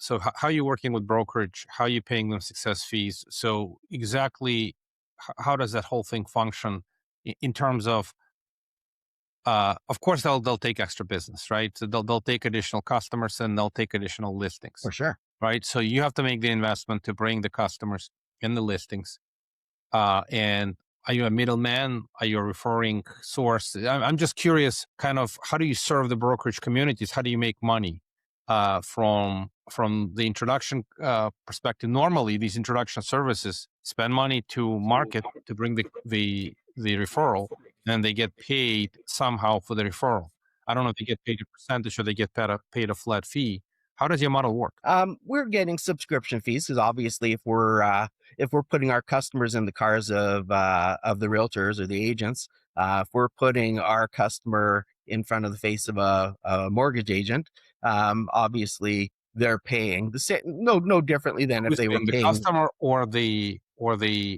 So how are you working with brokerage? How are you paying them success fees? So exactly how does that whole thing function in terms of course they'll take extra business, right? So they'll take additional customers and they'll take additional For listings, sure. right? So you have to make the investment to bring the customers and the listings. And are you a middleman? Are you a referring source? I'm just curious, kind of, how do you serve the brokerage communities? How do you make money from the introduction perspective? Normally, these introduction services spend money to market to bring the referral, and they get paid somehow for the referral. I don't know if they get paid a percentage or they get paid a flat fee. How does your model work? We're getting subscription fees because obviously, if we're putting our customers in the cars of the realtors or the agents, if we're putting our customer in front of the face of a mortgage agent, obviously they're paying the same, no differently than if Who's they were paying, the paying. customer or the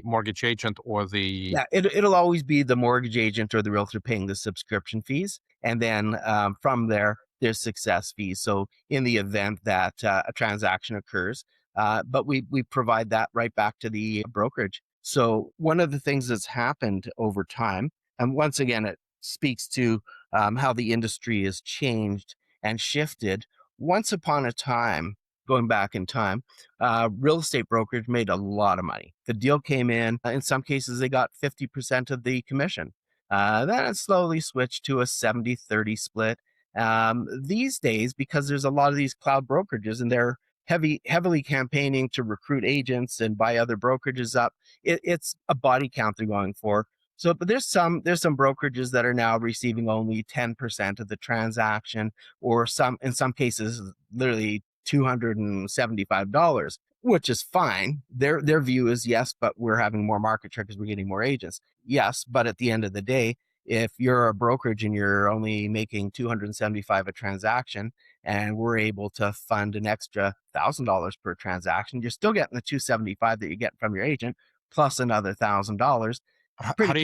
mortgage agent or the Yeah, it'll always be the mortgage agent or the realtor paying the subscription fees, and then from there, there's success fees. So in the event that a transaction occurs, but we provide that right back to the brokerage. So one of the things that's happened over time, and once again, it speaks to how the industry has changed and shifted. Once upon a time, going back in time, real estate brokerage made a lot of money. The deal came in some cases, they got 50% of the commission. Then it slowly switched to a 70-30 split. These days, because there's a lot of these cloud brokerages and they're heavily campaigning to recruit agents and buy other brokerages up, it's a body count they're going for. So, but there's some brokerages that are now receiving only 10% of the transaction, or in some cases, literally $275, which is fine. Their view is, yes, but we're having more market share because we're getting more agents. Yes, but at the end of the day, if you're a brokerage and you're only making 275 a transaction, and we're able to fund an extra $1,000 per transaction, you're still getting the 275 that you get from your agent plus another $1,000. how Pretty do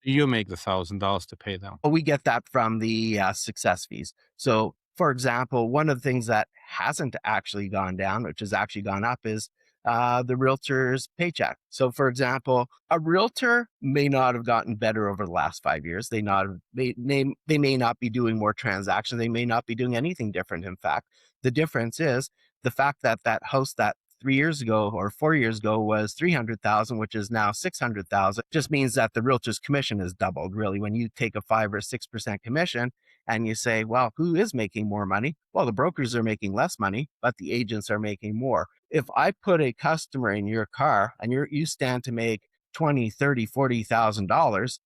you make the $1,000 to pay them? but we get that from the success fees. So, for example, one of the things that hasn't actually gone down, which has actually gone up, is the realtor's paycheck. So, for example, a realtor may not have gotten better over the last 5 years. They may not be doing more transactions. They may not be doing anything different. In fact, the difference is the fact that that house that 3 years ago or 4 years ago was 300,000, which is now 600,000, just means that the realtor's commission has doubled. Really, when you take a 5 or 6% commission and you say, well, who is making more money? Well, the brokers are making less money, but the agents are making more. If I put a customer in your car and you stand to make 20, 30, $40,000,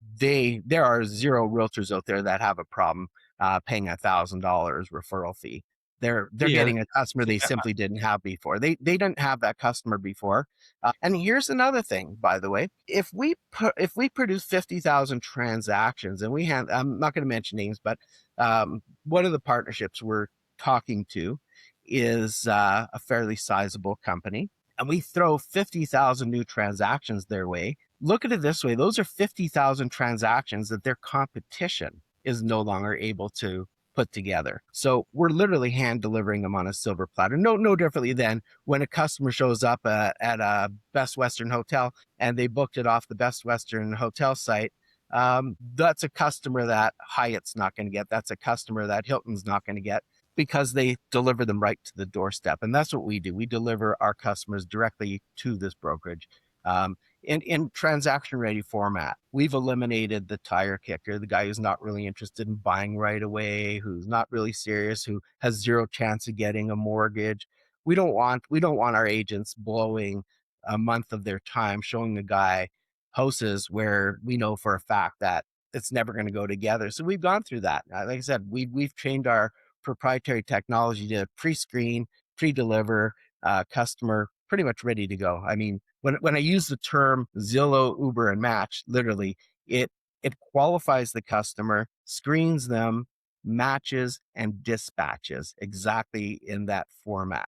there are zero realtors out there that have a problem paying $1,000 referral fee. They're Yeah. getting a customer they simply didn't have before. They didn't have that customer before. And here's another thing, by the way: if we produce 50,000 transactions, and I'm not going to mention names, but one of the partnerships we're talking to is a fairly sizable company, and we throw 50,000 new transactions their way. Look at it this way: those are 50,000 transactions that their competition is no longer able to put together. So we're literally hand delivering them on a silver platter. No differently than when a customer shows up at a Best Western hotel and they booked it off the Best Western hotel site. That's a customer that Hyatt's not going to get. That's a customer that Hilton's not going to get, because they deliver them right to the doorstep. And that's what we do. We deliver our customers directly to this brokerage. In transaction ready format, we've eliminated the tire kicker, the guy who's not really interested in buying right away, who's not really serious, who has zero chance of getting a mortgage. We don't want our agents blowing a month of their time showing the guy houses where we know for a fact that it's never going to go together. So we've gone through that. Like I said, we've trained our proprietary technology to pre-screen, pre-deliver customer pretty much ready to go. I mean, when I use the term Zillow, Uber, and Match, literally, it qualifies the customer, screens them, matches, and dispatches exactly in that format.